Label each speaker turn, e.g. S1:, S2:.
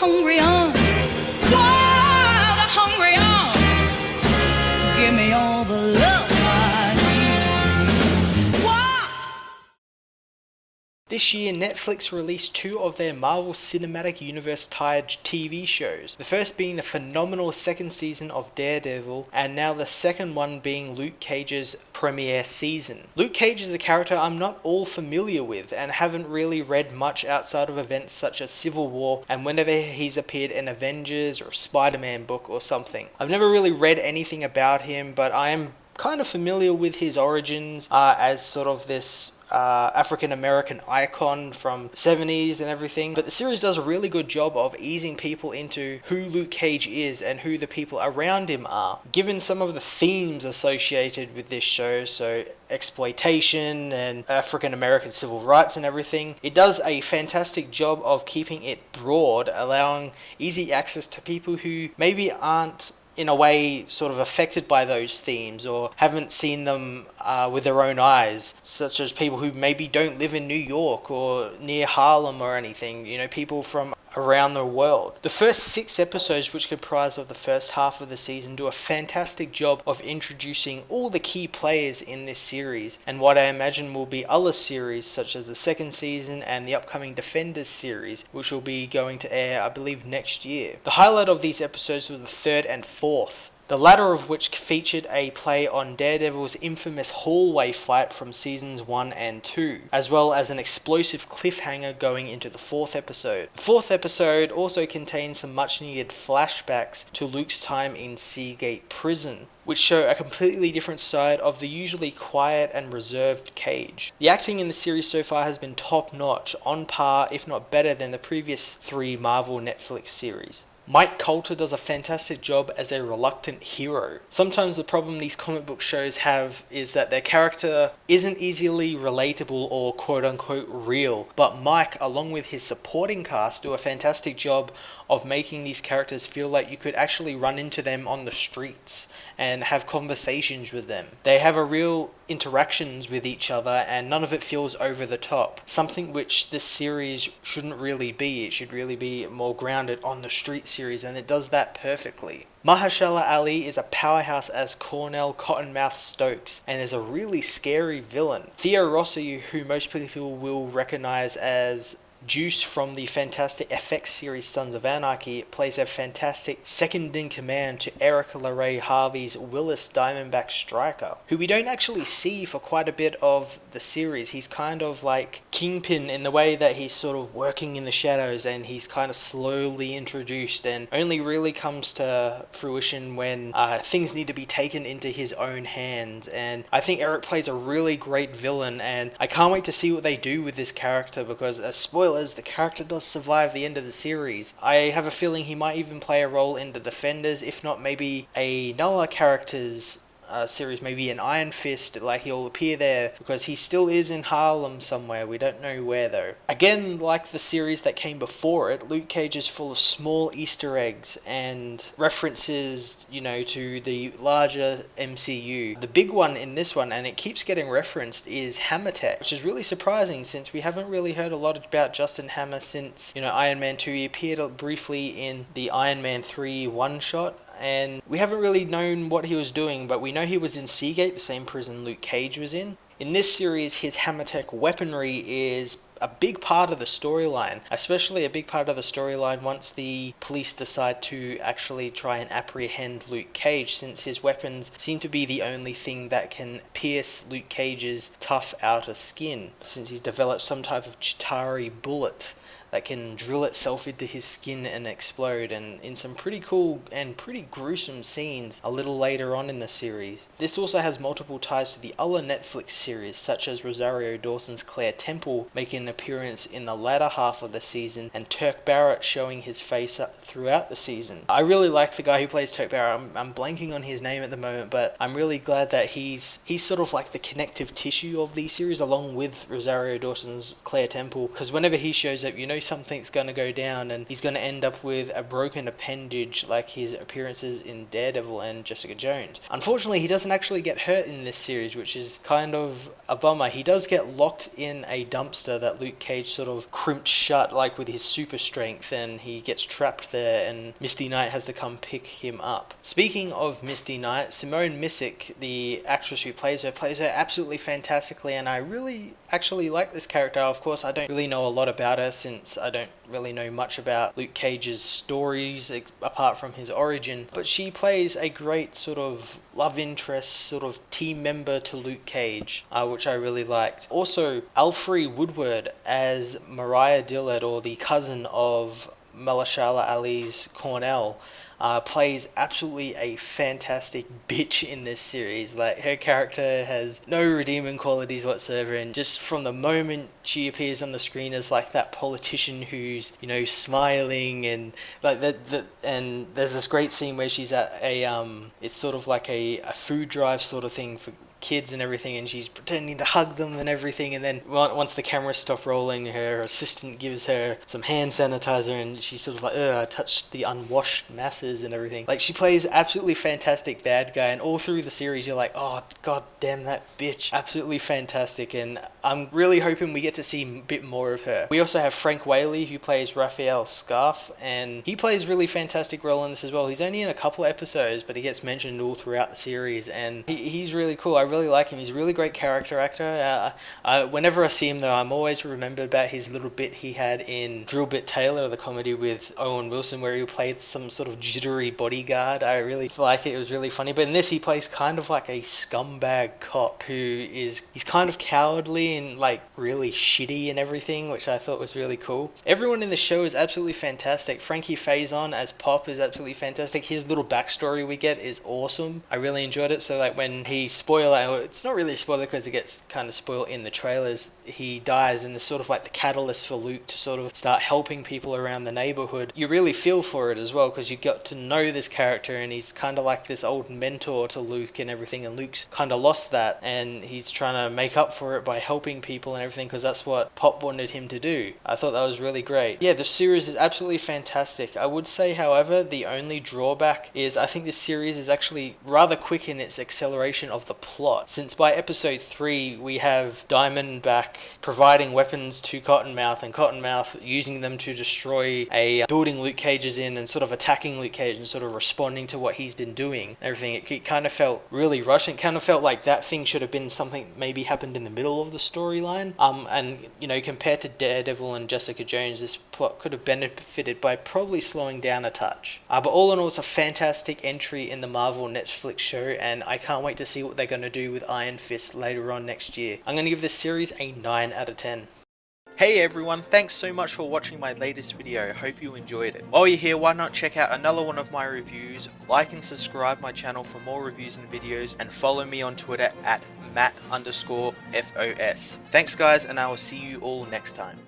S1: hungry arms. Whoa, the hungry arms. Give me all the love I need. Whoa.
S2: This year, Netflix released two of their Marvel Cinematic Universe tied TV shows. The first being the phenomenal second season of Daredevil, and now the second one being Luke Cage's premiere season. Luke Cage is a character I'm not all familiar with, and haven't really read much outside of events such as Civil War, and whenever he's appeared in Avengers or Spider-Man book or something. I've never really read anything about him, but I am kind of familiar with his origins as sort of this African-American icon from 70s and everything, but the series does a really good job of easing people into who Luke Cage is and who the people around him are. Given some of the themes associated with this show, so exploitation and African-American civil rights and everything, it does a fantastic job of keeping it broad, allowing easy access to people who maybe aren't in a way sort of affected by those themes or haven't seen them with their own eyes, such as people who maybe don't live in New York or near Harlem or anything, you know, people from around the world. The first 6 episodes, which comprise of the first half of the season, do a fantastic job of introducing all the key players in this series and what I imagine will be other series such as the second season and the upcoming Defenders series, which will be going to air I believe next year. The highlight of these episodes was the third and fourth, the latter of which featured a play on Daredevil's infamous hallway fight from seasons 1 and 2, as well as an explosive cliffhanger going into the 4th episode. The 4th episode also contains some much needed flashbacks to Luke's time in Seagate Prison, which show a completely different side of the usually quiet and reserved Cage. The acting in the series so far has been top notch, on par if not better than the previous 3 Marvel Netflix series. Mike Colter does a fantastic job as a reluctant hero. Sometimes the problem these comic book shows have is that their character isn't easily relatable or quote-unquote real, but Mike, along with his supporting cast, do a fantastic job of making these characters feel like you could actually run into them on the streets and have conversations with them. They have a real interactions with each other and none of it feels over the top, something which this series shouldn't really be. It should really be more grounded on the street series, and it does that perfectly. Mahershala Ali is a powerhouse as Cornell Cottonmouth Stokes and is a really scary villain. Theo Rossi, who most people will recognize as Juice from the fantastic FX series Sons of Anarchy, plays a fantastic second-in-command to Erica LaRae Harvey's Willis Diamondback Striker, who we don't actually see for quite a bit of the series. He's kind of like Kingpin in the way that he's sort of working in the shadows and he's kind of slowly introduced and only really comes to fruition when things need to be taken into his own hands. And I think Eric plays a really great villain, and I can't wait to see what they do with this character because, as spoilers, the character does survive the end of the series. I have a feeling he might even play a role in the Defenders, if not maybe another character's series, maybe an Iron Fist, like he'll appear there because he still is in Harlem somewhere. We don't know where though. Again, like the series that came before it, Luke Cage is full of small Easter eggs and references, you know, to the larger MCU. The big one in this one, and it keeps getting referenced, is Hammer Tech, which is really surprising since we haven't really heard a lot about Justin Hammer since, you know, Iron Man 2. He appeared briefly in the Iron Man 3 one-shot, and we haven't really known what he was doing, but we know he was in Seagate, the same prison Luke Cage was in. In this series, his Hammertech weaponry is a big part of the storyline, especially a big part of the storyline once the police decide to actually try and apprehend Luke Cage, since his weapons seem to be the only thing that can pierce Luke Cage's tough outer skin, since he's developed some type of Chitauri bullet that can drill itself into his skin and explode, and in some pretty cool and pretty gruesome scenes a little later on in the series. This also has multiple ties to the other Netflix series, such as Rosario Dawson's Claire Temple making an appearance in the latter half of the season, and Turk Barrett showing his face throughout the season. I really like the guy who plays Turk Barrett. I'm blanking on his name at the moment, but I'm really glad that he's sort of like the connective tissue of these series along with Rosario Dawson's Claire Temple, because whenever he shows up, you know something's going to go down and he's going to end up with a broken appendage like his appearances in Daredevil and Jessica Jones. Unfortunately, he doesn't actually get hurt in this series, which is kind of a bummer. He does get locked in a dumpster that Luke Cage sort of crimps shut like with his super strength, and he gets trapped there, and Misty Knight has to come pick him up. Speaking of Misty Knight, Simone Missick, the actress who plays her absolutely fantastically, and I really actually like this character. Of course, I don't really know a lot about her since I don't really know much about Luke Cage's stories apart from his origin, but she plays a great sort of love interest, sort of team member to Luke Cage, which I really liked. Also, Alfre Woodward as Mariah Dillard, or the cousin of Mahershala Ali's Cornell, plays absolutely a fantastic bitch in this series. Like, her character has no redeeming qualities whatsoever, and just from the moment she appears on the screen as like that politician who's, you know, smiling, and like and there's this great scene where she's at a it's sort of like a food drive sort of thing for kids and everything, and she's pretending to hug them and everything, and then once the cameras stop rolling, her assistant gives her some hand sanitizer, and she's sort of like, I touched the unwashed masses and everything. Like, she plays absolutely fantastic bad guy, and all through the series you're like, oh god damn that bitch, absolutely fantastic, and I'm really hoping we get to see a bit more of her. We also have Frank Whaley, who plays Raphael Scarf, and he plays a really fantastic role in this as well. He's only in a couple of episodes, but he gets mentioned all throughout the series, and he's really cool. I really like him. He's a really great character actor. Whenever I see him though, I'm always remembered about his little bit he had in Drill Bit Taylor, the comedy with Owen Wilson, where he played some sort of jittery bodyguard. I really like it. It was really funny. But in this, he plays kind of like a scumbag cop he's kind of cowardly and like really shitty and everything, which I thought was really cool. Everyone in the show is absolutely fantastic. Frankie Faison as Pop is absolutely fantastic. His little backstory we get is awesome. I really enjoyed it. So like when he it's not really a spoiler because it gets kind of spoiled in the trailers, he dies, and it's sort of like the catalyst for Luke to sort of start helping people around the neighborhood. You really feel for it as well because you got to know this character, and he's kind of like this old mentor to Luke and everything, and Luke's kind of lost that, and he's trying to make up for it by helping people and everything because that's what Pop wanted him to do. I thought that was really great. Yeah, the series is absolutely fantastic. I would say, however, the only drawback is I think this series is actually rather quick in its acceleration of the plot, since by episode 3 we have Diamondback providing weapons to Cottonmouth, and Cottonmouth using them to destroy a building Luke Cage is in, and sort of attacking Luke Cage and sort of responding to what he's been doing and everything. It kind of felt really rushed. It kind of felt like that thing should have been something maybe happened in the middle of the storyline, and you know, compared to Daredevil and Jessica Jones, this plot could have benefited by probably slowing down a touch. But all in all, it's a fantastic entry in the Marvel Netflix show, and I can't wait to see what they're going to do with Iron Fist later on next year. I'm going to give this series a 9 out of 10. Hey everyone, thanks so much for watching my latest video. Hope you enjoyed it. While you're here, why not check out another one of my reviews, like and subscribe my channel for more reviews and videos, and follow me on Twitter at Matt_FOS. Thanks guys, and I will see you all next time.